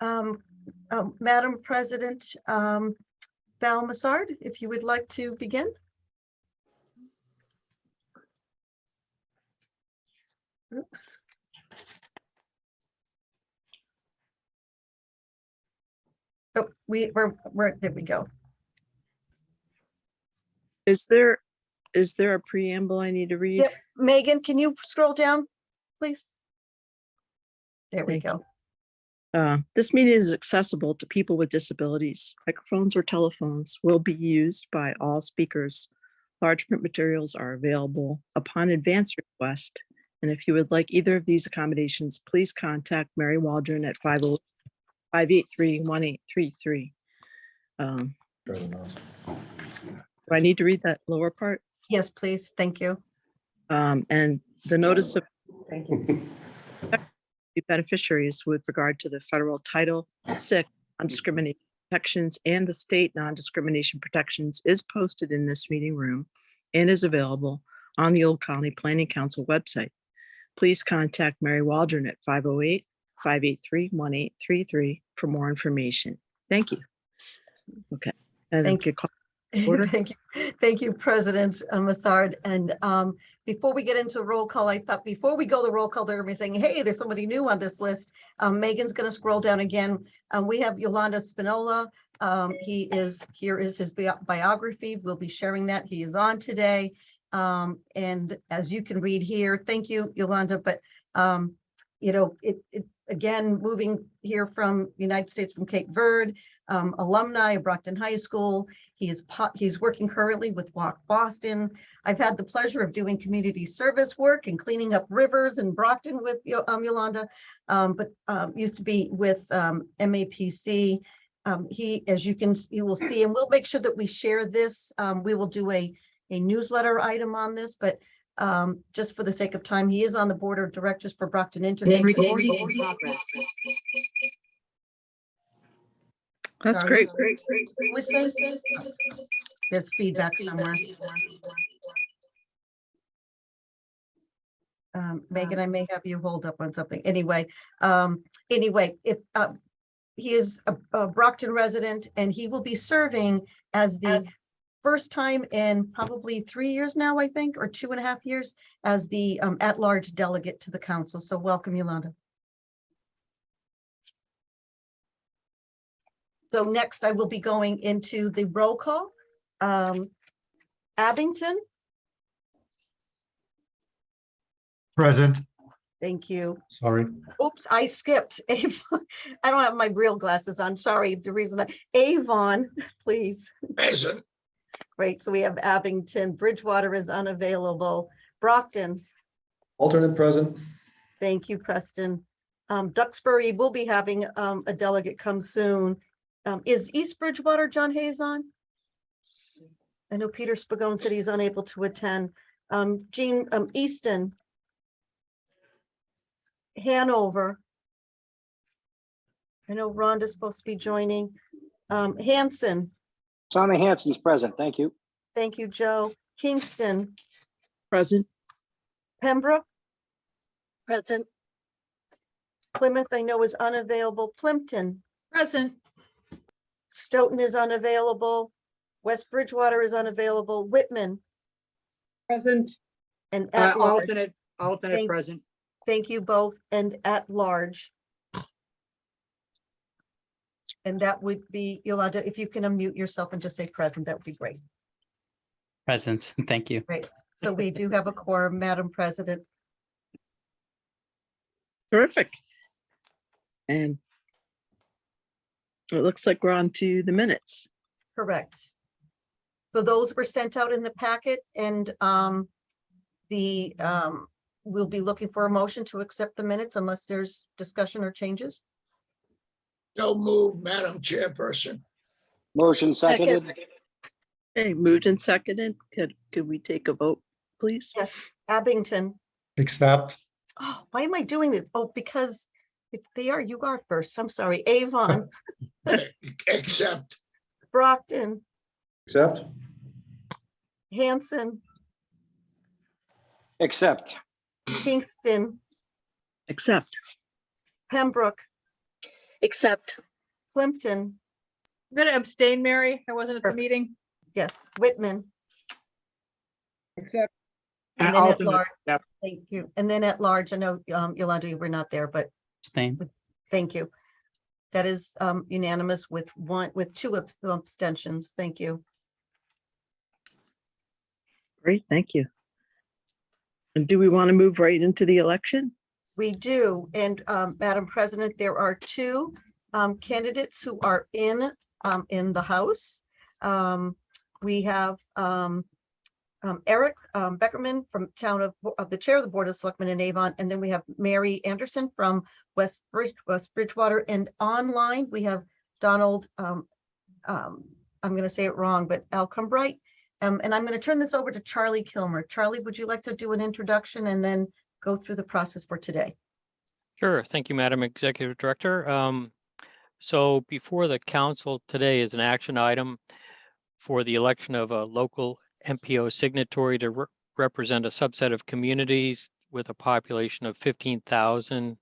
Um, Madam President, Val Massard, if you would like to begin. Oops. Oh, we're there we go. Is there a preamble I need to read? Yep. Megan, can you scroll down, please? There we Thank go. This meeting is accessible to people with disabilities. Microphones or telephones will be used by all speakers. Large print materials are available upon advance request. And if you would like either of these accommodations, please contact Mary Waldron at 583-1833. Do I need to read that lower part? Yes, please. Thank you. And the notice of Thank you. beneficiaries with regard to the federal Title VI non-discrimination protections and the state non-discrimination protections is posted in this meeting room and is available on the Old Colony Planning Council website. Please contact Mary Waldron at 508-583-1833 for more information. Thank you. Okay. Thank you. Order. Thank you, President Massard. And before we get into roll call, I thought before we go to roll call, they're gonna be saying, hey, there's somebody new on this list. Megan's gonna scroll down again. We have Yolanda Spinola. Here is his biography. We'll be sharing that. He is on today. And as you can read here, thank you, Yolanda. But you know, again, moving here from United States, from Cape Verde, alumni of Brockton High School. He's working currently with Walk Boston. I've had the pleasure of doing community service work and cleaning up rivers in Brockton with Yolanda, but used to be with MAPC. As you will see, and we'll make sure that we share this. We will do a newsletter item on this, but just for the sake of time, he is on the board of directors for Brockton Internet. That's Sorry. great. There's feedback somewhere. Megan, I may have you hold up on something. Anyway, if he is a Brockton resident, and he will be serving as the first time in probably 3 years now, I think, or 2.5 years, as the at-large delegate to the council. So welcome, Yolanda. So next I will be going into the roll call. Abington. Present. Thank you. Sorry. Oops, I skipped. Avon. I don't have my real glasses on. Sorry. The reason Avon, please. Present. Great. So we have Abington. Bridgewater is unavailable. Brockton. Alternate present. Thank you, Preston. Duxbury will be having a delegate come soon. Is East Bridgewater John Hayes on? I know Peter Spagone said he's unable to attend. Jean Easton. Hanover. I know Rhonda's supposed to be joining. Hanson. Tommy Hanson's present. Thank you. Thank you, Joe. Kingston. Present. Pembroke. Present. Plymouth, I know, is unavailable. Plimpton. Present. Stoughton is unavailable. West Bridgewater is unavailable. Whitman. Present. And at large. Alternate present. Thank you both. And at large. And that would be, Yolanda, if you can unmute yourself and just say present, that would be great. Present. Thank you. Great. So we do have a quorum, Madam President. Terrific. And it looks like we're on to the minutes. Correct. So those were sent out in the packet, and we'll be looking for a motion to accept the minutes unless there's discussion or changes. So moved, Madam Chairperson. Motion seconded. Okay, moved and seconded. Could we take a vote, please? Yes, Abington. Accept. Oh, why am I doing this? Oh, because you are first. I'm sorry. Avon. Accept. Brockton. Accept. Hanson. Accept. Kingston. Accept. Pembroke. accept, Plimpton, I'm gonna abstain, Mary. I wasn't at the Perfect. meeting. yes, Whitman, accept, and then at alternate, large. accept. Thank you. And then at large, I know, Yolanda, you were not there, but Abstain. thank you. That is unanimous with two abstentions. Thank you. Great, thank you. And do we want to move right into the election? We do. And Madam President, there are two candidates who are in the House. We have Eric Beckerman from the chair of the Board of Selectmen in Avon, and then we have Mary Anderson from West Bridgewater, and online we have Donald, I'm going to say it wrong, but Alcombright. And I'm going to turn this over to Charlie Kilmer. Charlie, would you like to do an introduction and then go through the process for today? Sure. Thank you, Madam Executive Director. So before the council today is an action item for the election of a local MPO signatory to represent a subset of communities with a population of 15,000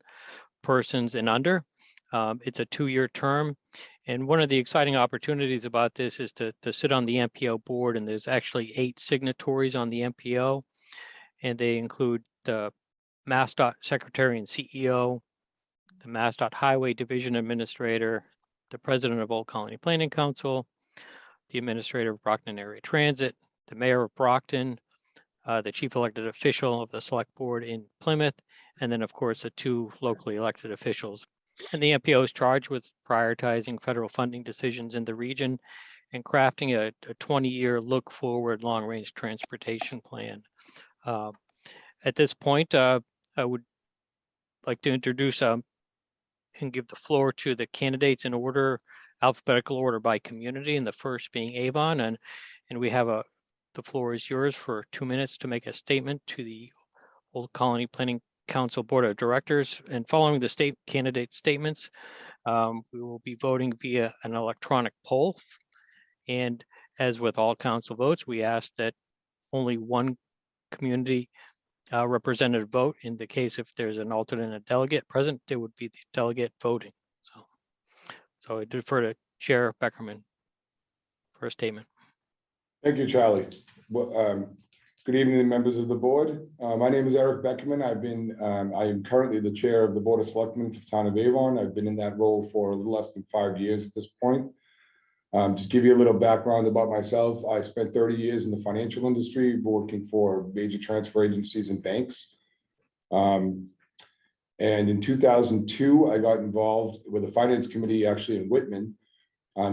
persons and under. It's a 2-year term. And one of the exciting opportunities about this is to sit on the MPO board, and there's actually 8 signatories on the MPO, and they include the MassDOT Secretary and CEO, the MassDOT Highway Division Administrator, the President of Old Colony Planning Council, the Administrator of Brockton Area Transit, the Mayor of Brockton, the Chief Elected Official of the Select Board in Plymouth, and then of course the 2 locally elected officials. And the MPO is charged with prioritizing federal funding decisions in the region and crafting a 20-year look forward long-range transportation plan. At this point, I would like to introduce and give the floor to the candidates in order, alphabetical order by community, and the first being Avon. And we have the floor is yours for 2 minutes to make a statement to the Old Colony Planning Council Board of Directors. And following the candidate statements, we will be voting via an electronic poll. And as with all council votes, we ask that only one community representative vote. In the case if there's an alternate and a delegate present, it would be the delegate voting. So I defer to Chair Beckerman for a statement. Thank you, Charlie. Well, good evening, members of the board. My name is Eric Beckerman. I am currently the chair of the Board of Selectmen for the town of Avon. I've been in that role for a little less than 5 years at this point. Just give you a little background about myself. I spent 30 years in the financial industry working for major transfer agencies and banks. And in 2002, I got involved with the finance committee actually in Whitman.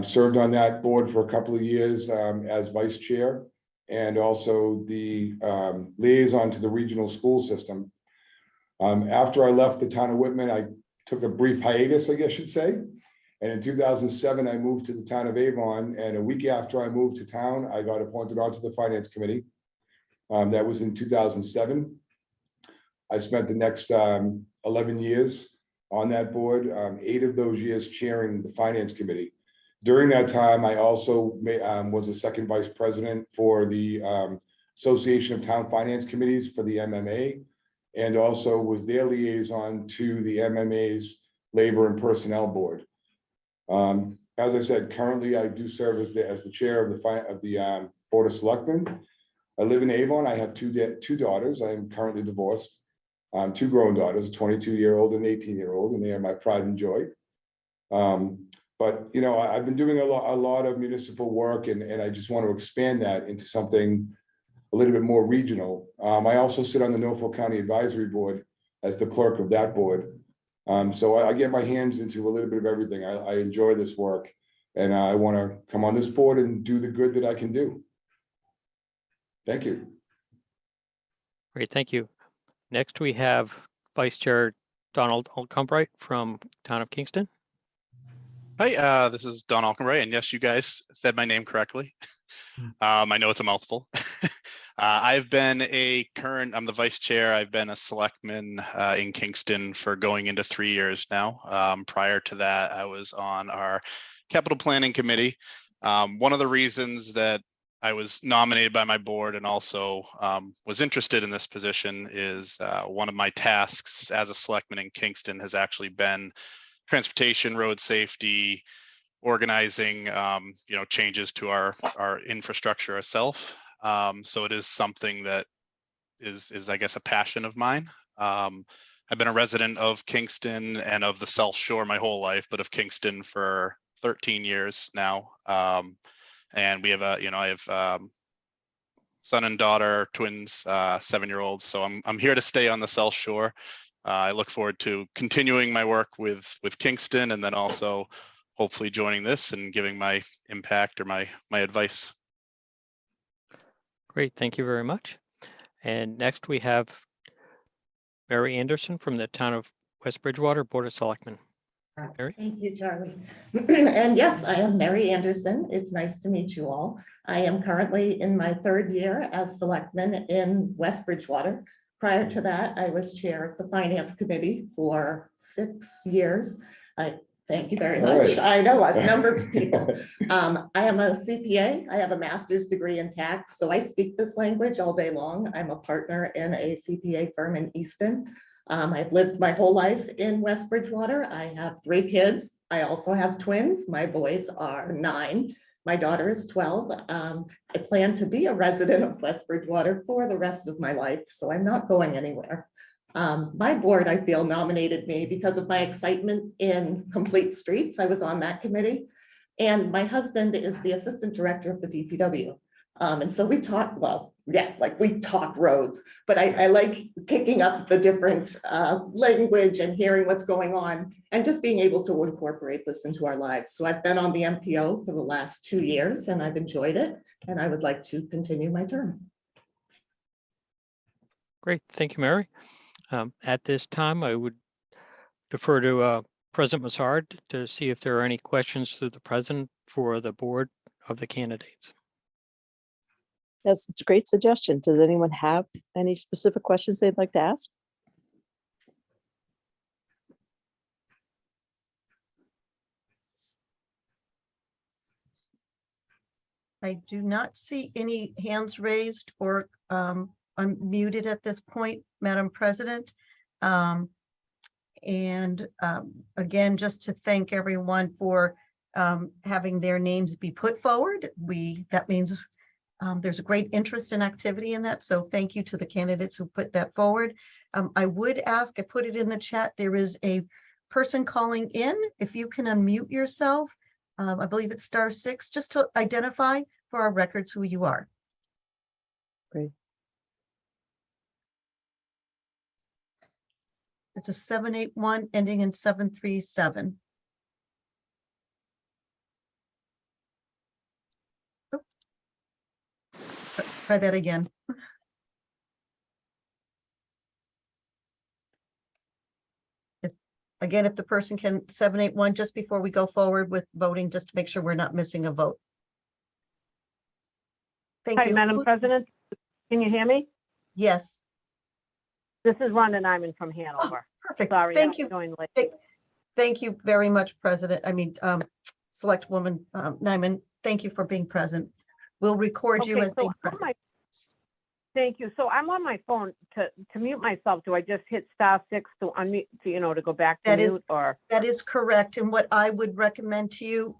Served on that board for a couple of years as vice chair, and also the liaison to the regional school system. After I left the town of Whitman, I took a brief hiatus, I guess you'd say. And in 2007, I moved to the town of Avon. And a week after I moved to town, I got appointed onto the finance committee. That was in 2007. I spent the next 11 years on that board, 8 of those years chairing the finance committee. During that time, I also was a second vice president for the Association of Town Finance Committees for the MMA, and also was their liaison to the MMA's Labor and Personnel Board. As I said, currently I do serve as the chair of the Board of Selectmen. I live in Avon. I have two daughters. I am currently divorced. 2 grown daughters, a 22-year-old and an 18-year-old, and they are my pride and joy. But you know, I've been doing a lot of municipal work, and I just want to expand that into something a little bit more regional. I also sit on the Norfolk County Advisory Board as the clerk of that board. So I get my hands into a little bit of everything. I enjoy this work, and I want to come on this board and do the good that I can do. Thank you. Great, thank you. Next, we have Vice Chair Donald Alcombright from Town of Kingston. Hi, this is Don Alcombright, and yes, you guys said my name correctly. I know it's a mouthful. I'm the vice chair. I've been a selectman in Kingston for going into 3 years now. Prior to that, I was on our capital planning committee. One of the reasons that I was nominated by my board and also was interested in this position is one of my tasks as a selectman in Kingston has actually been transportation, road safety, organizing, changes to our infrastructure itself. So it is something that is I guess a passion of mine. I've been a resident of Kingston and of the South Shore my whole life, but of Kingston for 13 years now. And we have I have son and daughter, twins, 7-year-olds. So I'm here to stay on the South Shore. I look forward to continuing my work with Kingston, and then also hopefully joining this and giving my impact or my advice. Great, thank you very much. And next we have Mary Anderson from the town of West Bridgewater Board of Selectmen. Mary? Thank you, Charlie. And yes, I am Mary Anderson. It's nice to meet you all. I am currently in my 3rd year as selectman in West Bridgewater. Prior to that, I was chair of the finance committee for 6 years. Thank you very All much. right. I know a number of people. I am a CPA. I have a master's degree in tax, so I speak this language all day long. I'm a partner in a CPA firm in Easton. I've lived my whole life in West Bridgewater. I have 3 kids. I also have twins. My boys are 9. My daughter is 12. I plan to be a resident of West Bridgewater for the rest of my life, so I'm not going anywhere. My board, I feel, nominated me because of my excitement in Complete Streets. I was on that committee. And my husband is the assistant director of the DPW. And so we talk, we talk roads, but I like picking up the different language and hearing what's going on and just being able to incorporate this into our lives. So I've been on the MPO for the last 2 years and I've enjoyed it. And I would like to continue my term. Great, thank you, Mary. At this time, I would defer to President Massard to see if there are any questions through the president for the board of the candidates. Yes, it's a great suggestion. Does anyone have any specific questions they'd like to ask? I do not see any hands raised or unmuted at this point, Madam President. Again, just to thank everyone for having their names be put forward. That means there's a great interest and activity in that. So thank you to the candidates who put that forward. I would ask, I put it in the chat, there is a person calling in. If you can unmute yourself, I believe it's *6, just to identify for our records who you are. Great. It's a 781 ending in 737. Oh. Try that again. If the person can, 781, just before we go forward with voting, just to make sure we're not missing a vote. Thank Hi, you. Madam President. Can you hear me? Yes. This is Rhonda Nyman from Hanover. Perfect. Sorry, Thank I you. joined late. Thank you very much, Select Woman Nyman. Thank you for being present. We'll record you Okay, as so being present. thank you. So I'm on my phone to mute myself. Do I just hit *6 to unmute, to go back to That is- mute, or? That is correct. And what I would recommend to you,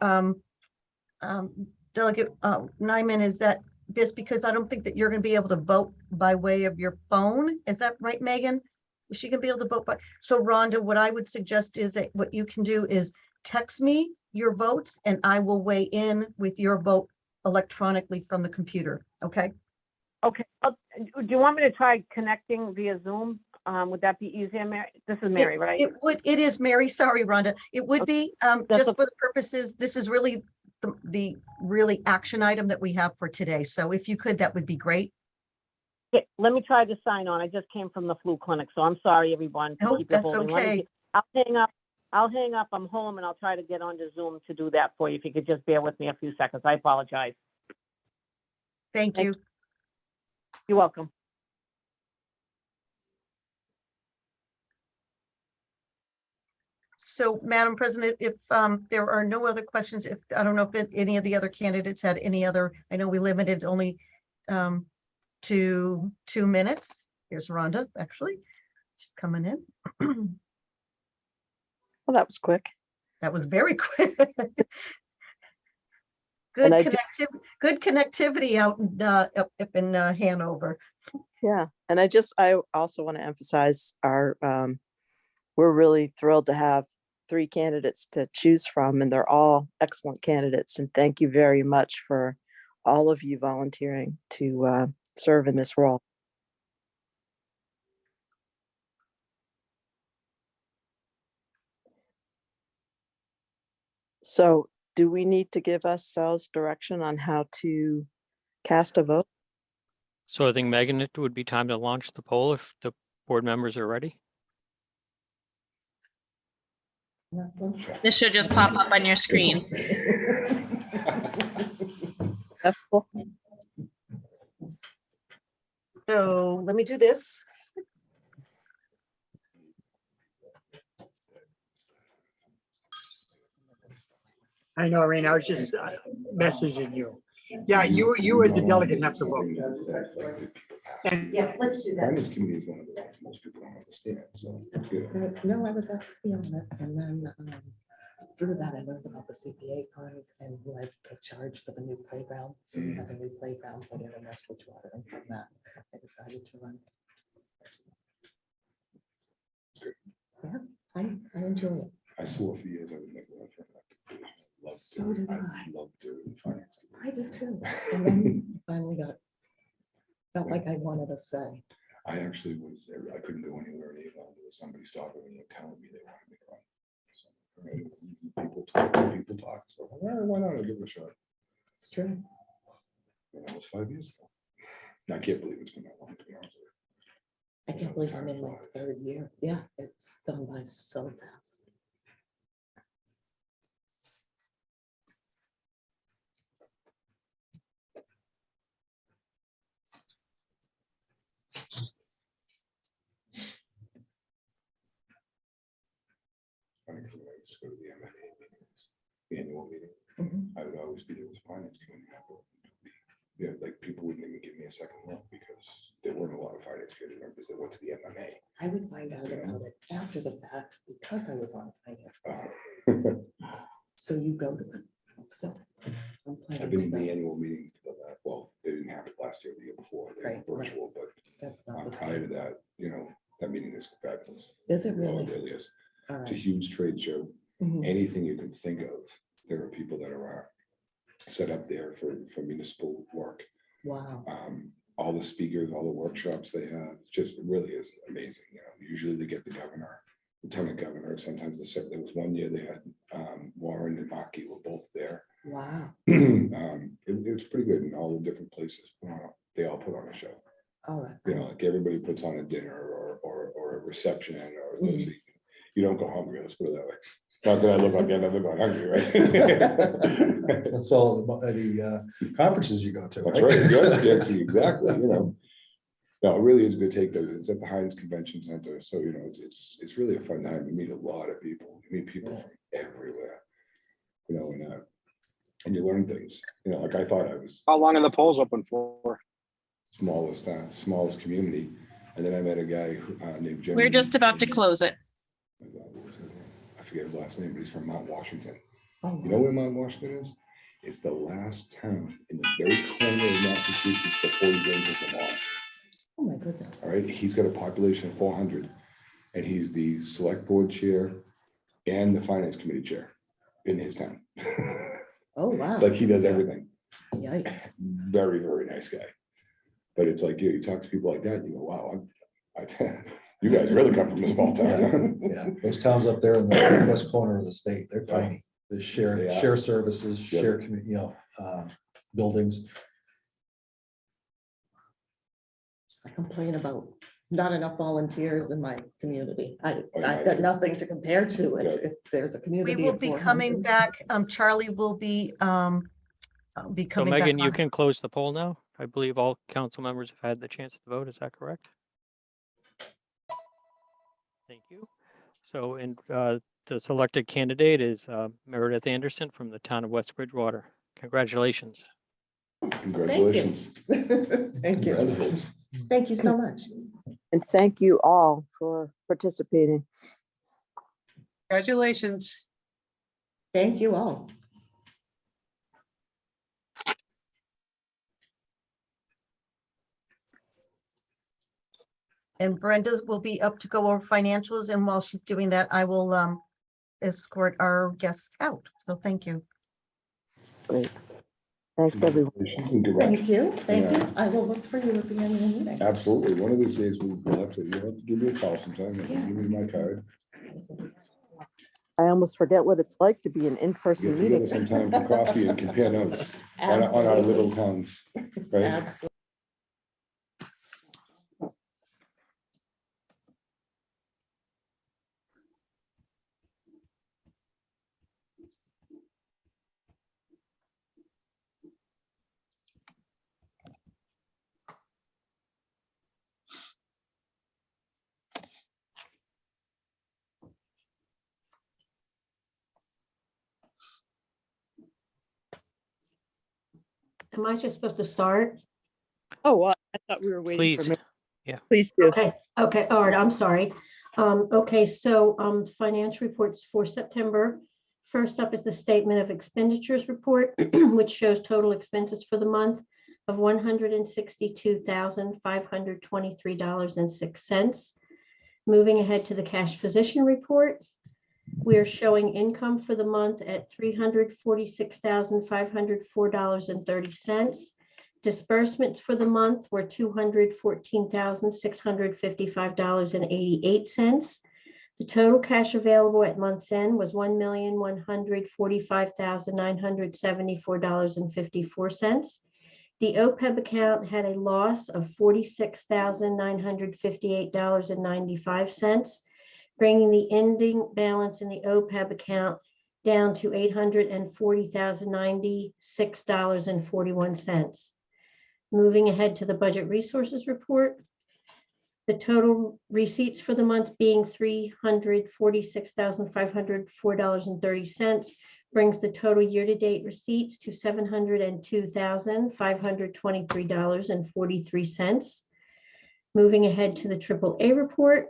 Delegate Nyman, is that just because I don't think that you're going to be able to vote by way of your phone. Is that right, Megan? Is she going to be able to vote by? So Rhonda, what I would suggest is that what you can do is text me your votes and I will weigh in with your vote electronically from the computer. Okay. Okay. Do you want me to try connecting via Zoom? Would that be easier, Mary? This is Mary, right? It is Mary. Sorry, Rhonda. It would be just for the purposes. This is really the really action item that we have for today. So if you could, that would be great. Okay, let me try to sign on. I just came from the flu clinic, so I'm sorry, everyone. No, Keep you that's holding. Let me okay. I'll hang up. I'm home and I'll try to get onto Zoom to do that for you. If you could just bear with me a few seconds. I apologize. Thank you. You're welcome. So, Madam President, if there are no other questions, I don't know if any of the other candidates had any other, I know we limited only to 2 minutes. Here's Rhonda, actually. She's coming in. Well, that was quick. That was very quick. Good And I did- good connectivity out in, up in Hanover. Yeah, and I also want to emphasize we're really thrilled to have 3 candidates to choose from, and they're all excellent candidates. And thank you very much for all of you volunteering to serve in this role. So do we need to give ourselves direction on how to cast a vote? So I think, Megan, it would be time to launch the poll if the board members are ready. This should just pop up on your screen. That's cool. So let me do this. I know, Irene, I was just messaging you. Yeah, you as the delegate have to vote. And Yeah, let's do that. Finance committee is one of the things most people don't understand, so it's good. No, I was actually on it, and then through that, I learned about the CPA funds and who I could charge for the new playground. So we have a new playground put in West Bridgewater, and from that, I decided to run. Yeah, I enjoy it. I swore for years I would never run for elected. So did I. Love doing finance. I did too. And then finally felt like I wanted a say. I actually I couldn't go anywhere in Avon until somebody stopped me and telling me they wanted me to run. So, people talk, so why not? I'll give it a shot. It's true. And that was 5 years ago. I can't believe it's been that long, to be honest with you. I can't believe I'm in my 3rd year. Yeah, it's gone by so fast. Funny, 'cause when I used to go to the MMA meetings, the annual meeting, Mhm. I would always be there with finance committee. Yeah, like people wouldn't even give me a second look because there weren't a lot of finance committee members that went to the MMA. I would find out about it after the fact because I was on finance. committee. So you go to it. So I'm I've planning been to in the go. annual meetings, but well, they didn't have it last year, or the year before, they Right, were right. virtual, but That's not the prior to same. that, that meeting is fabulous. Is it Well, really? it really is. All It's a right. huge trade show. Mhm. Anything you can think of, there are people that are set up there for municipal work. Wow. All the speakers, all the workshops they have, just really is amazing. Usually they get the governor, lieutenant governor, sometimes there was one year they had Warren and Maki were both there. Wow. It was pretty good in all the different places. They all put on a show. All right. Like everybody puts on a dinner or a reception or Mhm. you don't go hungry, let's put it that way. Not that I look like I never go hungry, right? That's all the conferences you go to. That's right, yeah, exactly, No, it really is a good take though. It's at the Heinz Convention Center, so it's really a fun time. You meet a lot of people. You meet people from everywhere. And you learn things. Like I thought I was How long are the polls open for? smallest community, and then I met a guy named Jim. We're just about to close it. I forget his last name, but he's from Mount Washington. Oh, You know where Mount Washington is? It's the last town in the very corner of Massachusetts before you get into Vermont. oh my goodness. All right, he's got a population of 400, and he's the select board chair and the finance committee chair in his town. Oh, wow. It's like he does everything. Yikes. Very, very nice guy. But it's like, you talk to people like that, you go, wow, you guys really come from a small town. Yeah, those towns up there in the west corner of the state, they're tiny. They They share are. services, Yep. share, buildings. Just I complain about not enough volunteers in my community. I've yeah, got nothing to compare to Yeah. if there's a We community. will of be 400. coming back. Charlie will be So coming back. Megan, you on. can close the poll now. I believe all council members have had the chance to vote. Is that correct? Thank you. So, the selected candidate is Meredith Anderson from the town of West Bridgewater. Congratulations. Congratulations. Thank you. Wonderful. Thank you so much. And thank you all for participating. Congratulations. Thank you all. And Brenda will be up to go over financials, and while she's doing that, I will escort our guests out. So thank you. Great. Thanks, everyone. Thank you. Thank you. Yeah. I will look for you at the annual meeting. Absolutely. One of these days you'll have to give me a call sometime. You can give me my card. I almost forget what it's like to be an Get in-person together meeting. sometime for coffee and compare notes on our little Absolutely. towns, right? Absolutely. Am I just supposed to start? Oh, well, I thought we were waiting for Please. me. Yeah. Please do. Okay, all right, I'm sorry. Okay, so financial reports for September. First up is the statement of expenditures report, which shows total expenses for the month of $162,523.06. Moving ahead to the cash position report, we are showing income for the month at $346,504.30. Disbursements for the month were $214,655.88. The total cash available at month's end was $1,145,974.54. The OPEB account had a loss of $46,958.95, bringing the ending balance in the OPEB account down to $840,096.41. Moving ahead to the budget resources report, the total receipts for the month being $346,504.30 brings the total year-to-date receipts to $702,523.43. Moving ahead to the AAA report,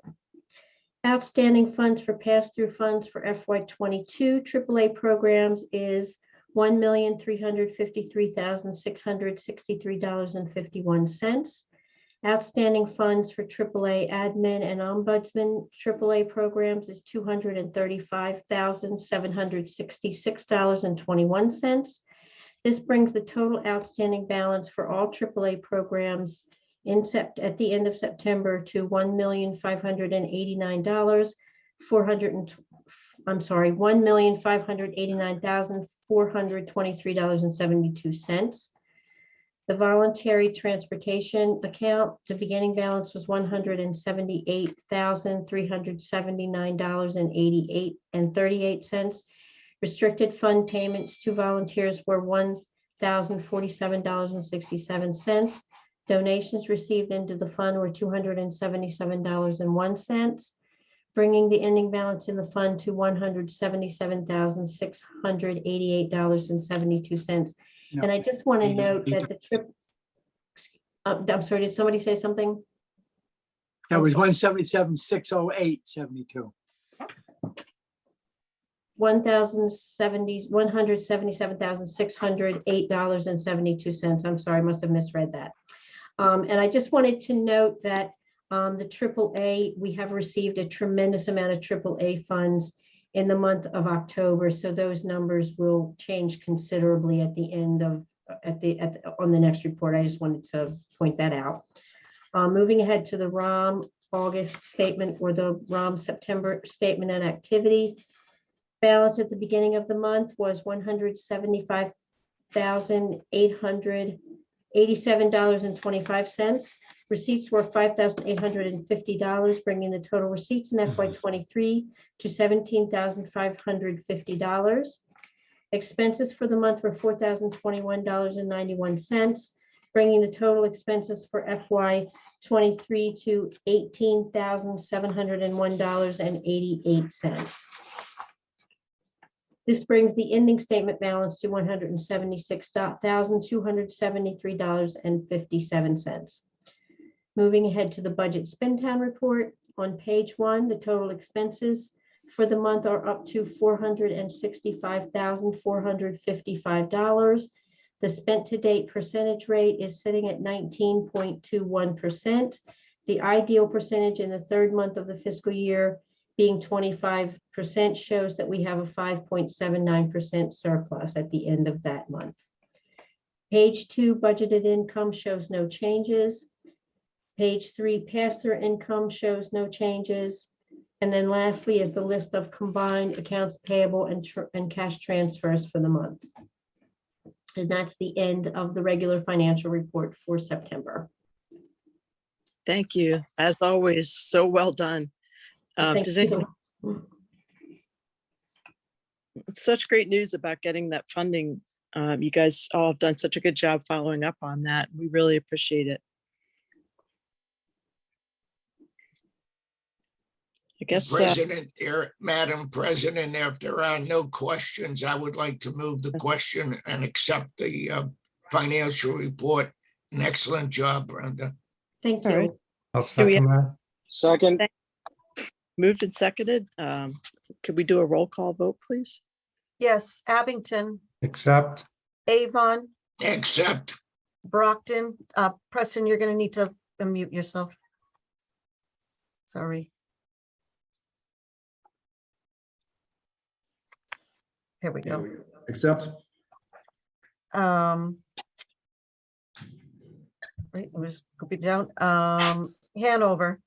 outstanding funds for pass-through funds for FY22 AAA programs is $1,353,663.51. Outstanding funds for AAA admin and ombudsman AAA programs is $235,766.21. This brings the total outstanding balance for all AAA programs at the end of September to $1,589,423.72. The voluntary transportation account, the beginning balance was $178,379.88.38. Restricted fund payments to volunteers were $1,047.67. Donations received into the fund were $277.01, bringing the ending balance in the fund to $177,688.72. And I just want to note that the I'm sorry, did somebody say something? That was 177,608.72. $177,608.72. I'm sorry, I must have misread that. And I just wanted to note that the AAA, we have received a tremendous amount of AAA funds in the month of October. So those numbers will change considerably at the end of, on the next report. I just wanted to point that out. Moving ahead to the ROM August statement or the ROM September statement and activity. Balance at the beginning of the month was $175,887.25. Receipts were $5,850, bringing the total receipts in FY23 to $17,550. Expenses for the month were $4,021.91, bringing the total expenses for FY23 to $18,701.88. This brings the ending statement balance to $176,273.57. Moving ahead to the budget spend town report, on page 1, the total expenses for the month are up to $465,455. The spent to date percentage rate is sitting at 19.21%. The ideal percentage in the third month of the fiscal year being 25% shows that we have a 5.79% surplus at the end of that month. Page 2, budgeted income shows no changes. Page 3, pass-through income shows no changes. And then lastly is the list of combined accounts payable and cash transfers for the month. And that's the end of the regular financial report for September. Thank you. As always, so well done. Thank Does you. anyone, it's such great news about getting that funding. You guys all have done such a good job following up on that. We really appreciate it. I guess, Madam President, if there are no questions, I would like to move the question and accept the financial report. An excellent job, Brenda. Thank All right. you. I'll Do we second that. Second, moved and seconded. Could we do a roll call vote, please? Yes, Abington, Accept. Avon, Accept. Brockton, Preston, you're gonna need to unmute yourself. Sorry. Here we go. Accept. Wait, we'll just go down. Hanover.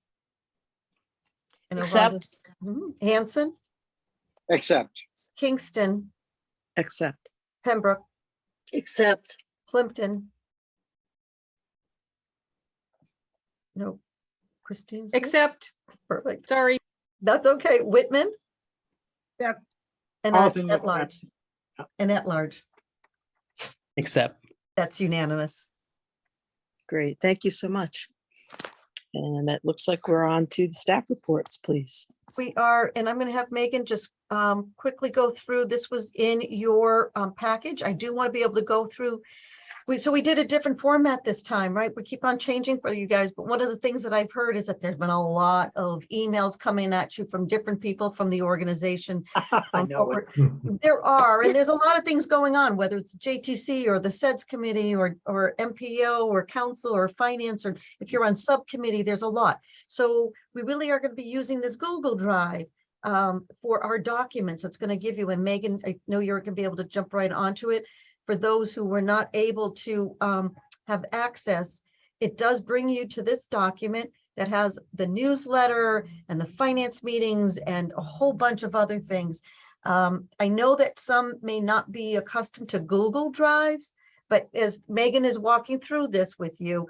And Accept. Hanson, accept. Kingston, Accept. Pembroke, Accept. Plimpton. No, Christine's. there? Accept. Perfect. Sorry. That's okay. Whitman. Yep. And All at things at large. And at large. Accept. That's unanimous. Great. Thank you so much. And it looks like we're on to the staff reports, please. We are, and I'm going to have Megan just quickly go through. This was in your package. I do want to be able to go through. So we did a different format this time, right? We keep on changing for you guys. But one of the things that I've heard is that there's been a lot of emails coming at you from different people from the organization. I know it. There are, and there's a lot of things going on, whether it's JTC or the SEDS committee or MPO or council or finance, or if you're on subcommittee, there's a lot. So we really are going to be using this Google Drive for our documents. It's going to give you, and Megan, I know you're going to be able to jump right onto it. For those who were not able to have access, it does bring you to this document that has the newsletter and the finance meetings and a whole bunch of other things. I know that some may not be accustomed to Google Drives, but as Megan is walking through this with you,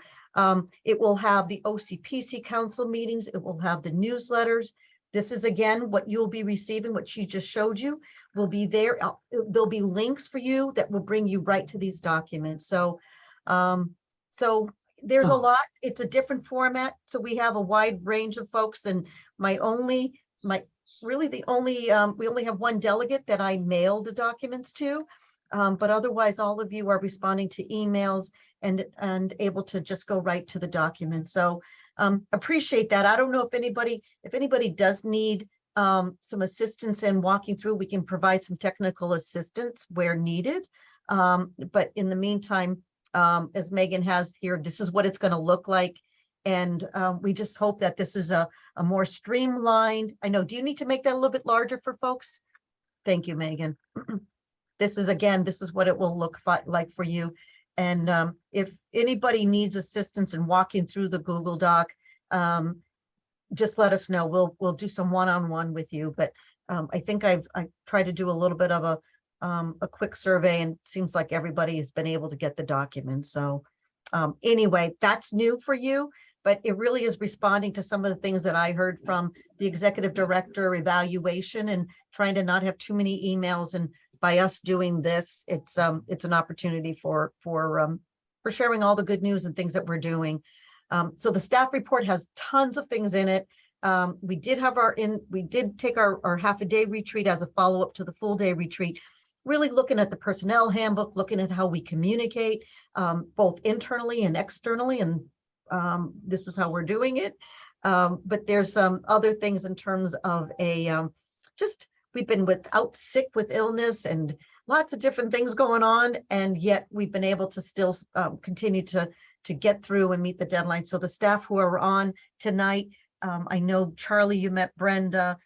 it will have the OCPC council meetings, it will have the newsletters. This is again what you'll be receiving, what she just showed you will be there. There'll be links for you that will bring you right to these documents. So, so there's a lot. It's a different format. So we have a wide range of folks, and we only have one delegate that I mailed the documents to, but otherwise all of you are responding to emails and able to just go right to the document. So appreciate that. I don't know if anybody does need some assistance in walking through, we can provide some technical assistance where needed. But in the meantime, as Megan has here, this is what it's going to look like. And we just hope that this is a more streamlined. I know, do you need to make that a little bit larger for folks? Thank you, Megan. This is what it will look like for you. And if anybody needs assistance in walking through the Google Doc, just let us know. We'll do some one-on-one with you. But I think I tried to do a little bit of a quick survey, and it seems like everybody has been able to get the document. So anyway, that's new for you, but it really is responding to some of the things that I heard from the executive director evaluation and trying to not have too many emails. And by us doing this, it's an opportunity for sharing all the good news and things that we're doing. So the staff report has tons of things in it. We did take our half a day retreat as a follow-up to the full day retreat, really looking at the personnel handbook, looking at how we communicate both internally and externally. And this is how we're doing it. But there's some other things in terms of a just, we've been without sick with illness and lots of different things going on. And yet we've been able to still continue to get through and meet the deadline. So the staff who are on tonight, I know Charlie, you met Brenda,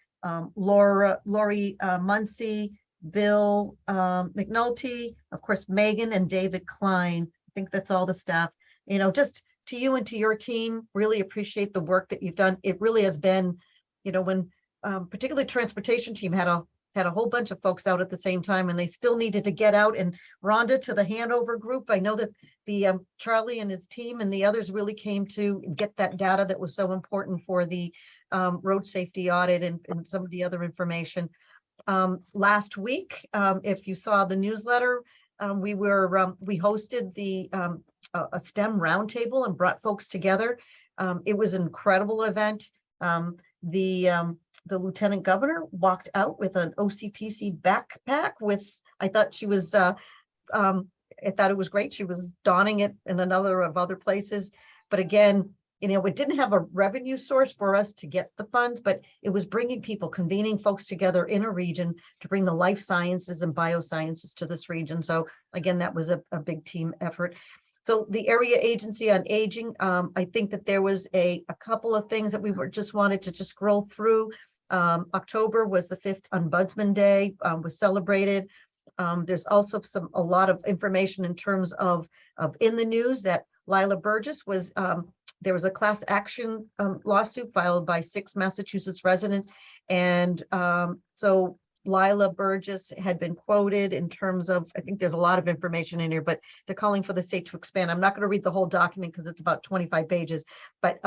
Lori Muncy, Bill McNulty, of course, Megan and David Klein. I think that's all the staff. You know, just to you and to your team, really appreciate the work that you've done. It really has been, you know, when particularly transportation team had a whole bunch of folks out at the same time, and they still needed to get out. And Rhonda, to the handover group, I know that the Charlie and his team and the others really came to get that data that was so important for the road safety audit and some of the other information. Last week, if you saw the newsletter, we hosted the a STEM roundtable and brought folks together. It was an incredible event. The lieutenant governor walked out with an OCPC backpack with, I thought she was, I thought it was great. She was donning it in another of other places. But again, you know, it didn't have a revenue source for us to get the funds, but it was bringing people, convening folks together in a region to bring the life sciences and biosciences to this region. So again, that was a big team effort. So the Area Agency on Aging, I think that there was a couple of things that we just wanted to just scroll through. October was the 5th Ombudsman Day, was celebrated. There's also a lot of information in terms of in the news that Lila Burgess was, there was a class action lawsuit filed by 6 Massachusetts residents. And so Lila Burgess had been quoted in terms of, I think there's a lot of information in here, but they're calling for the state to expand. I'm not going to read the whole document because it's about 25 pages, but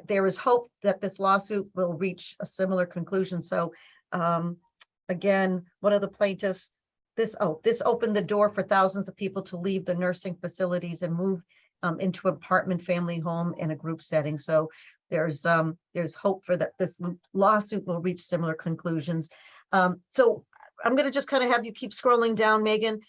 there is hope that this lawsuit will reach a similar conclusion. So again, one of the plaintiffs, this opened the door for thousands of people to leave the nursing facilities and move into apartment, family home, in a group setting. So there's hope for that this lawsuit will reach similar conclusions. So I'm going to just kind of have you keep scrolling down, Megan,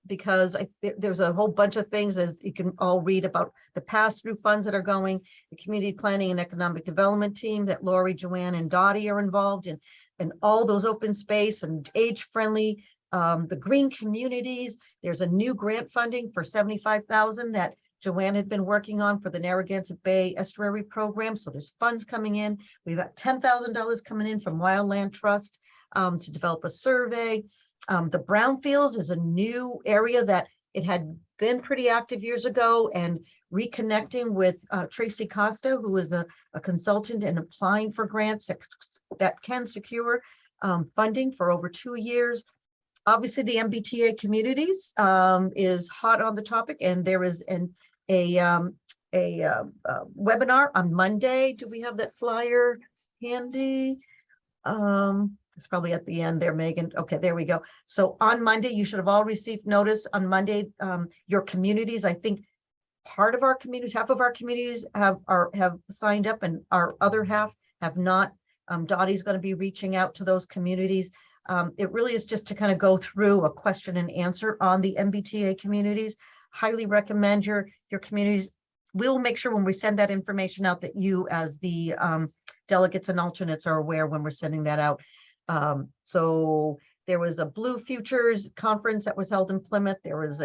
because there's a whole bunch of things, as you can all read, about the pass-through funds that are going, the community planning and economic development team that Lori, Joanne, and Dottie are involved in, and all those open space and age-friendly, the green communities. There's a new grant funding for $75,000 that Joanne had been working on for the Narragansett Bay Estuary Program. So there's funds coming in. We've got $10,000 coming in from Wildland Trust to develop a survey. The Brownfields is a new area that it had been pretty active years ago, and reconnecting with Tracy Costa, who is a consultant and applying for grants that can secure funding for over 2 years. Obviously, the MBTA communities is hot on the topic, and there is a webinar on Monday. Do we have that flyer handy? It's probably at the end there, Megan. Okay, there we go. So on Monday, you should have all received notice on Monday. Your communities, I think part of our communities, half of our communities have signed up, and our other half have not. Dottie's going to be reaching out to those communities. It really is just to kind of go through a question and answer on the MBTA communities. Highly recommend your communities. We'll make sure when we send that information out that you, as the delegates and alternates, are aware when we're sending that out. So there was a Blue Futures conference that was held in Plymouth. There was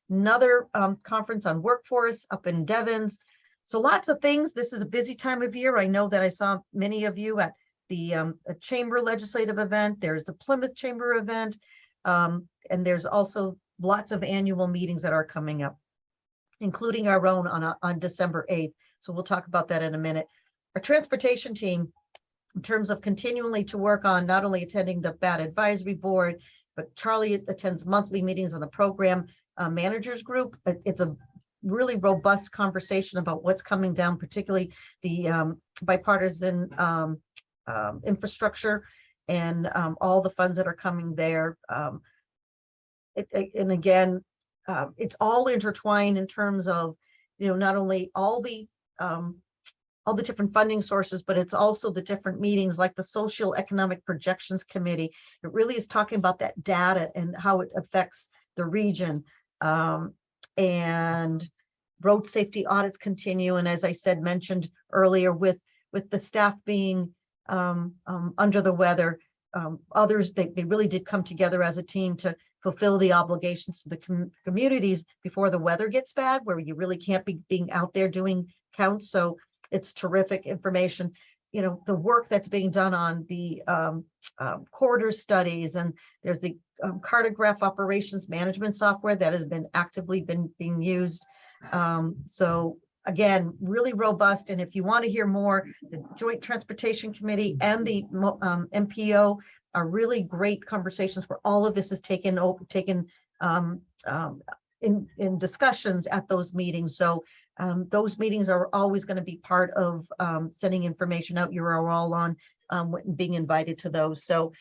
another conference on workforce up in Devens. So lots of things. This is a busy time of year. I know that I saw many of you at the Chamber Legislative event. There's the Plymouth Chamber event. And there's also lots of annual meetings that are coming up, including our own on December 8th. So we'll talk about that in a minute. Our transportation team, in terms of continually to work on not only attending the BAT advisory board, but Charlie attends monthly meetings on the program managers group. It's a really robust conversation about what's coming down, particularly the bipartisan infrastructure and all the funds that are coming there. And again, it's all intertwined in terms of, not only all the different funding sources, but it's also the different meetings, like the Social Economic Projections Committee. It really is talking about that data and how it affects the region. And road safety audits continue. And as I mentioned earlier, with the staff being under the weather. Others, they really did come together as a team to fulfill the obligations to the communities before the weather gets bad, where you really can't be being out there doing counts. So it's terrific information. You know, the work that's being done on the corridor studies, and there's the cartograph operations management software that has been actively being used. So again, really robust. And if you want to hear more, the Joint Transportation Committee and the MPO are really great conversations where all of this is taken in discussions at those meetings. So those meetings are always going to be part of sending information out. You are all on being invited to those. So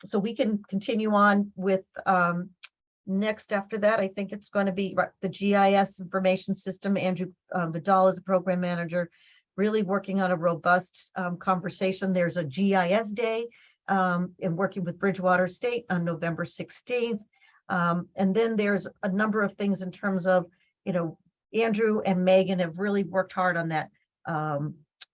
so we can continue on with next after that. I think it's going to be the GIS information system. Andrew Vidal is a program manager, really working on a robust conversation. There's a GIS day in working with Bridgewater State on November 16th. And then there's a number of things in terms of, you know, Andrew and Megan have really worked hard on that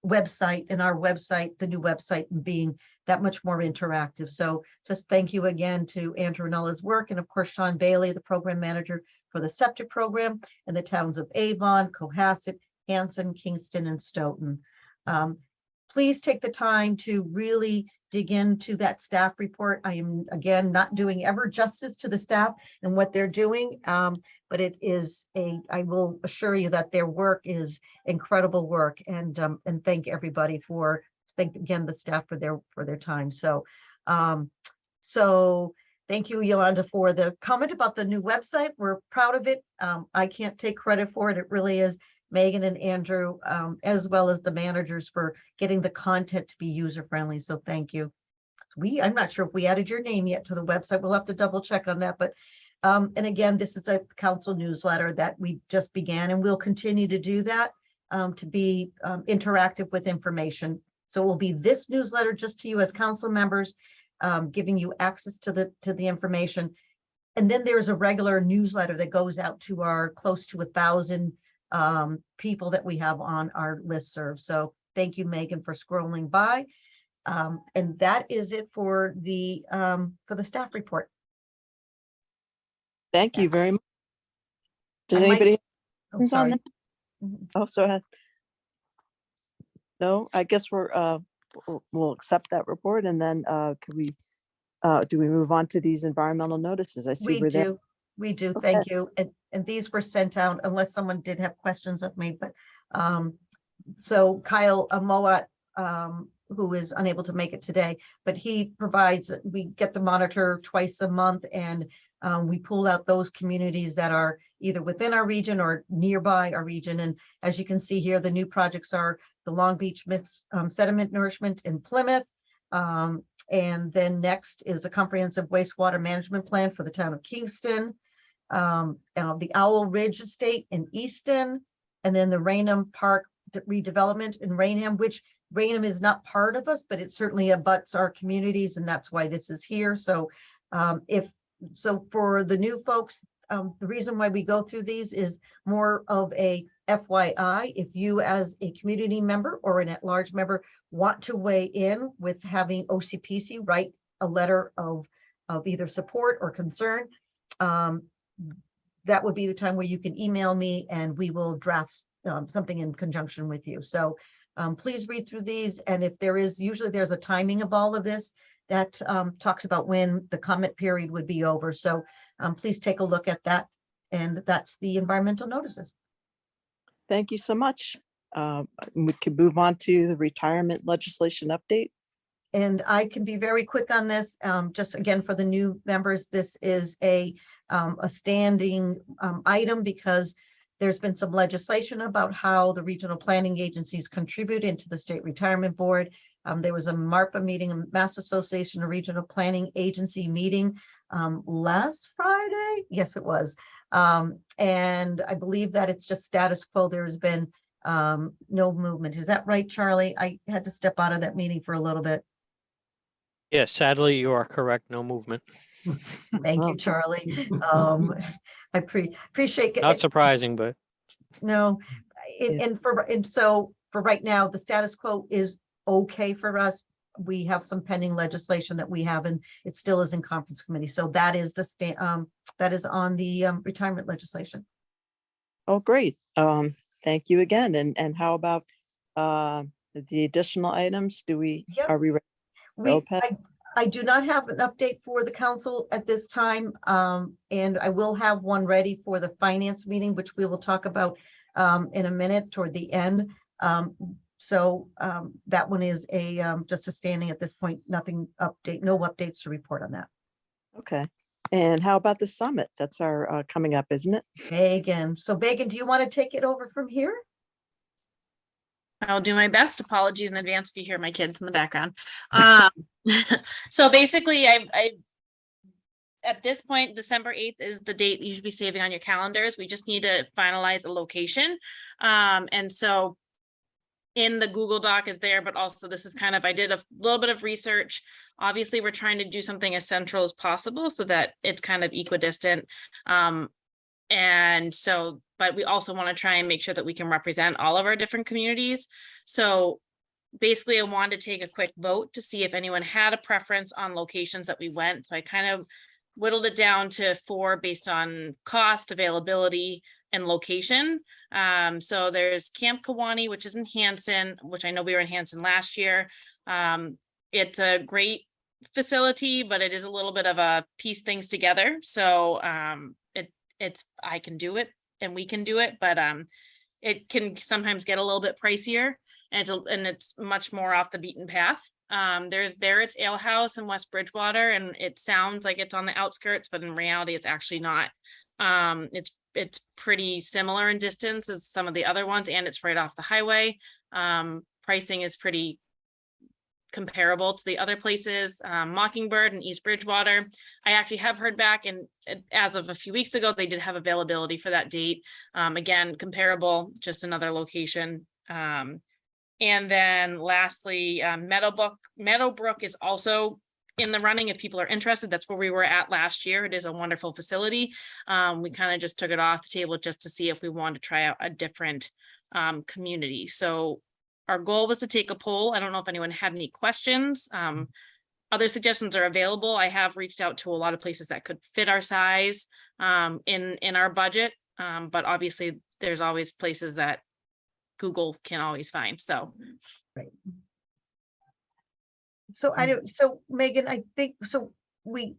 website, and our website, the new website, being that much more interactive. So just thank you again to Andrew and all his work. And of course, Sean Bailey, the program manager for the SEPTA program in the towns of Avon, Cohasset, Hanson, Kingston, and Stoughton. Please take the time to really dig into that staff report. I am, again, not doing ever justice to the staff and what they're doing, but it is I will assure you that their work is incredible work, and thank everybody thank again the staff for their time. So, so thank you, Yolanda, for the comment about the new website. We're proud of it. I can't take credit for it. It really is Megan and Andrew, as well as the managers, for getting the content to be user-friendly. So thank you. I'm not sure if we added your name yet to the website. We'll have to double check on that. But and again, this is a council newsletter that we just began, and we'll continue to do that to be interactive with information. So it will be this newsletter just to you as council members, giving you access to the information. And then there's a regular newsletter that goes out to our close to 1,000 people that we have on our listserv. So thank you, Megan, for scrolling by. And that is it for the staff report. Thank you very much. Does I might- anybody? Oh, Questions on sorry. that? Oh, so ahead. No, I guess we'll accept that report, and then do we move on to these environmental notices? I see We we're there. do. We do. Okay. Thank you. And these were sent out unless someone did have questions of me, but so Kyle Mowat, who is unable to make it today, but he provides, we get the monitor twice a month, and we pull out those communities that are either within our region or nearby our region. And as you can see here, the new projects are the Long Beach sediment nourishment in Plymouth. And then next is a comprehensive wastewater management plan for the town of Kingston. The Owl Ridge Estate in Easton, and then the Rainham Park redevelopment in Rainham, which Rainham is not part of us, but it certainly abuts our communities, and that's why this is here. So for the new folks, the reason why we go through these is more of a FYI. If you as a community member or an at-large member want to weigh in with having OCPC write a letter of either support or concern, that would be the time where you can email me and we will draft something in conjunction with you. So please read through these. And if usually there's a timing of all of this that talks about when the comment period would be over. So please take a look at that. And that's the environmental notices. Thank you so much. We can move on to the retirement legislation update. And I can be very quick on this. Just again, for the new members, this is a standing item because there's been some legislation about how the regional planning agencies contribute into the state retirement board. There was a MARPA meeting, a Mass Association of Regional Planning Agency meeting last Friday. Yes, it was. And I believe that it's just status quo. There has been no movement. Is that right, Charlie? I had to step out of that meeting for a little bit. Yes, sadly, you are correct. No movement. Thank you, Charlie. I appreciate it. Not surprising, but No, so for right now, the status quo is okay for us. We have some pending legislation that we have, and it still is in conference committee. So that is that is on the retirement legislation. Oh, great. Thank you again. And how about the additional items? Do we, Yep. are we ready? I do not have an update for the council at this time, and I will have one ready for the finance meeting, which we will talk about in a minute toward the end. So that one is just a standing at this point, no updates to report on that. Okay. And how about the summit? That's our coming up, isn't it? Megan, so Megan, do you want to take it over from here? I'll do my best. Apologies in advance if you hear my kids in the background. So basically, I at this point, December 8th is the date you should be saving on your calendars. We just need to finalize a location. And so in the Google Doc is there, but also this is kind of, I did a little bit of research. Obviously, we're trying to do something as central as possible so that it's kind of equidistant. And so, but we also want to try and make sure that we can represent all of our different communities. So basically, I wanted to take a quick vote to see if anyone had a preference on locations that we went. So I kind of whittled it down to 4 based on cost, availability, and location. So there's Camp Kiwanee, which is in Hanson, which I know we were in Hanson last year. It's a great facility, but it is a little bit of a piece things together. So I can do it and we can do it, but it can sometimes get a little bit pricier, and it's much more off the beaten path. There's Barrett's Ale House in West Bridgewater, and it sounds like it's on the outskirts, but in reality, it's actually not. It's pretty similar in distance as some of the other ones, and it's right off the highway. Pricing is pretty comparable to the other places. Mockingbird and East Bridgewater, I actually have heard back, and as of a few weeks ago, they did have availability for that date. Again, comparable, just another location. And then lastly, Meadowbrook is also in the running if people are interested. That's where we were at last year. It is a wonderful facility. We kind of just took it off the table just to see if we wanted to try out a different community. So our goal was to take a poll. I don't know if anyone had any questions. Other suggestions are available. I have reached out to a lot of places that could fit our size in our budget. But obviously there's always places that Google can always find. So right. So so Megan, I think, so we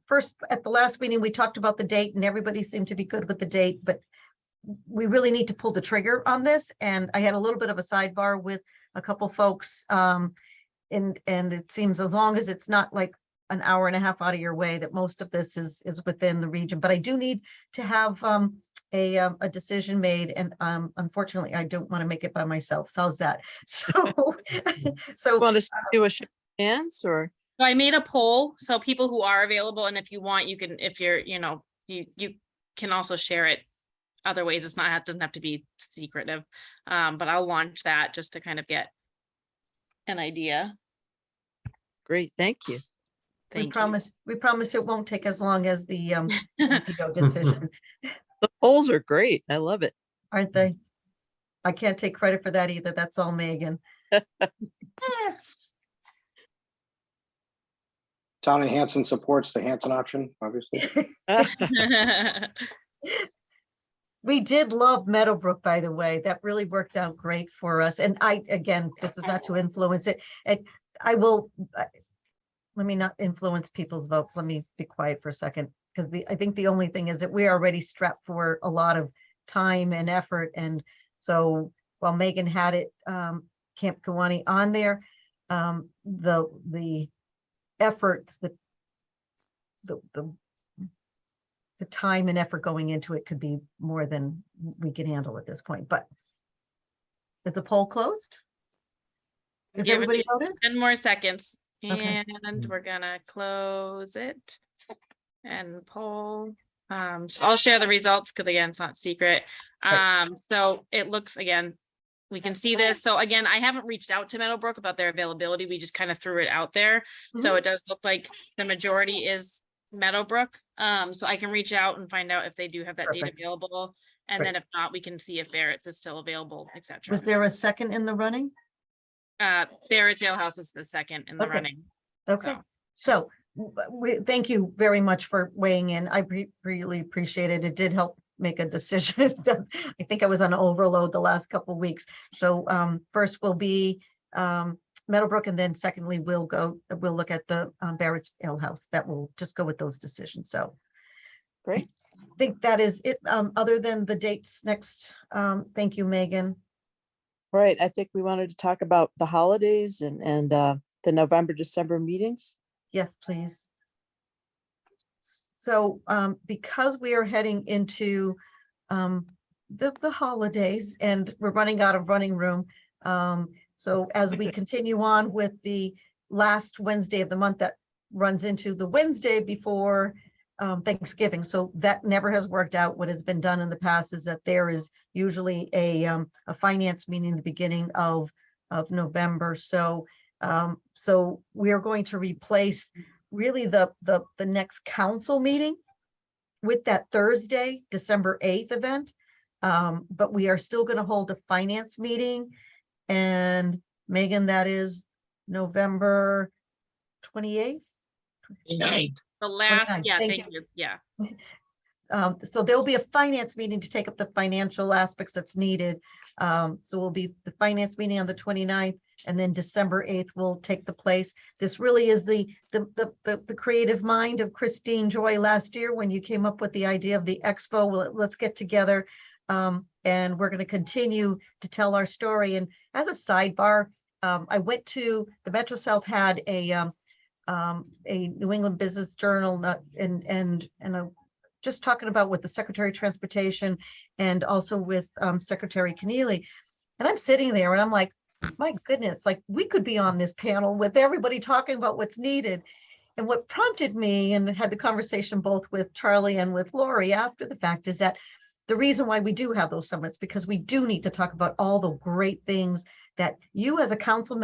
first at the last meeting, we talked about the date and everybody seemed to be good with the date, but we really need to pull the trigger on this. And I had a little bit of a sidebar with a couple folks. And it seems as long as it's not like an hour and a half out of your way, that most of this is within the region, but I do need to have a decision made, and unfortunately I don't want to make it by myself. So how's that? So Want to do a show of hands, or? So I made a poll, so people who are available, and if you want, you can, if you're, you can also share it other ways. It doesn't have to be secretive, but I'll launch that just to kind of get an idea. Great, thank you. we promise it won't take as long as the MPO decision. The polls are great. I love it. Aren't they? I can't take credit for that either. That's all Megan. Town of Hanson supports the Hanson option, obviously. We did love Meadowbrook, by the way. That really worked out great for us. And again, this is not to influence it. And let me not influence people's votes. Let me be quiet for a second, because I think the only thing is that we're already strapped for a lot of time and effort. And so while Megan had it, Camp Kiwanee on there, the effort, the time and effort going into it could be more than we can handle at this point. But is the poll closed? Is everybody voted? 10 more seconds. Okay. And we're gonna close it and poll. So I'll share the results because again, it's not secret. So it looks, again, we can see this. So again, I haven't reached out to Meadowbrook about their availability. We just kind of threw it out there. So it does look like the majority is Meadowbrook. So I can reach out and find out if they do have that date available. And then if not, we can see if Barrett's is still available, etc. Was there a second in the running? Barrett's Ale House is the second in the Okay. running. Okay, So- so thank you very much for weighing in. I really appreciate it. It did help make a decision. I think I was on overload the last couple of weeks. So first will be Meadowbrook, and then secondly, we'll look at the Barrett's Ale House. That will just go with those decisions. So Great. I think that is it, other than the dates next. Thank you, Megan. Right, I think we wanted to talk about the holidays and the November, December meetings. Yes, please. So because we are heading into the holidays and we're running out of running room. So as we continue on with the last Wednesday of the month, that runs into the Wednesday before Thanksgiving. So that never has worked out. What has been done in the past is that there is usually a finance meeting the beginning of November. So so we are going to replace really the next council meeting with that Thursday, December 8th event. But we are still going to hold a finance meeting. And Megan, that is November 28th. Night. The last, 29th, yeah, thank thank you, yeah. So there'll be a finance meeting to take up the financial aspects that's needed. So will be the finance meeting on the 29th, and then December 8th will take the place. This really is the creative mind of Christine Joy last year when you came up with the idea of the expo. Well, let's get together. And we're going to continue to tell our story. And as a sidebar, I went to the Metro South had a New England Business Journal, and just talking about with the Secretary of Transportation and also with Secretary Keneally. And I'm sitting there and I'm like, my goodness, like we could be on this panel with everybody talking about what's needed. And what prompted me, and had the conversation both with Charlie and with Lori after the fact, is that the reason why we do have those summits, because we do need to talk about all the great things that you as a council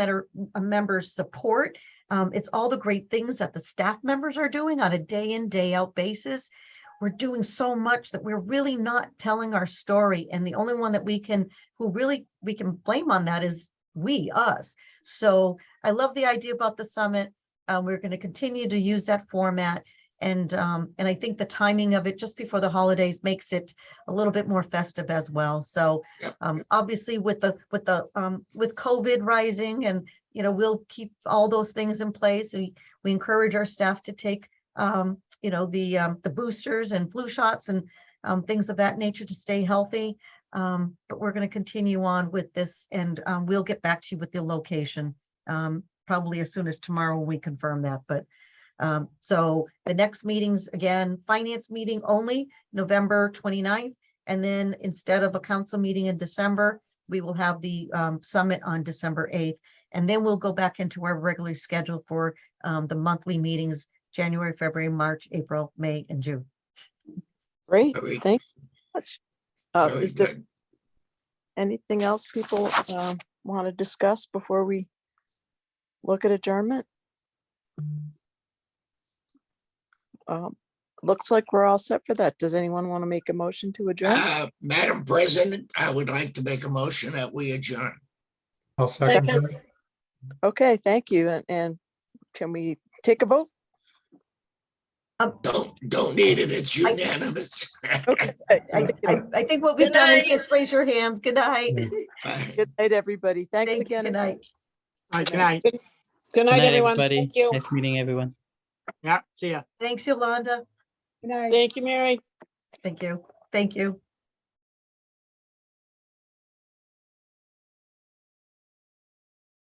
members support. It's all the great things that the staff members are doing on a day in, day out basis. We're doing so much that we're really not telling our story. And the only one that we can blame on that is us. So I love the idea about the summit. We're going to continue to use that format. And I think the timing of it just before the holidays makes it a little bit more festive as well. So obviously with COVID rising, and we'll keep all those things in place. We encourage our staff to take the boosters and flu shots and things of that nature to stay healthy. But we're going to continue on with this, and we'll get back to you with the location probably as soon as tomorrow when we confirm that. But so the next meetings, again, finance meeting only November 29th. And then instead of a council meeting in December, we will have the summit on December 8th. And then we'll go back into our regular schedule for the monthly meetings, January, February, March, April, May, and June. Great, Very- thank you much. Very Is there good. anything else people want to discuss before we look at adjournment? Looks like we're all set for that. Does anyone want to make a motion to adjourn? Madam President, I would like to make a motion that we adjourn. I'll second that. Okay, thank you. And can we take a vote? Don't need it. It's unanimous. Okay. I think what we've Good done is night. just raise your hands. Good night. Good night, everybody. Thanks Thank you. again. Good night. All right, good night. Good Good night, night, everyone. everybody. Thank you. Nice meeting everyone. Yeah, see ya. Thanks, Yolanda. Good night. Thank you, Mary. Thank you. Thank you.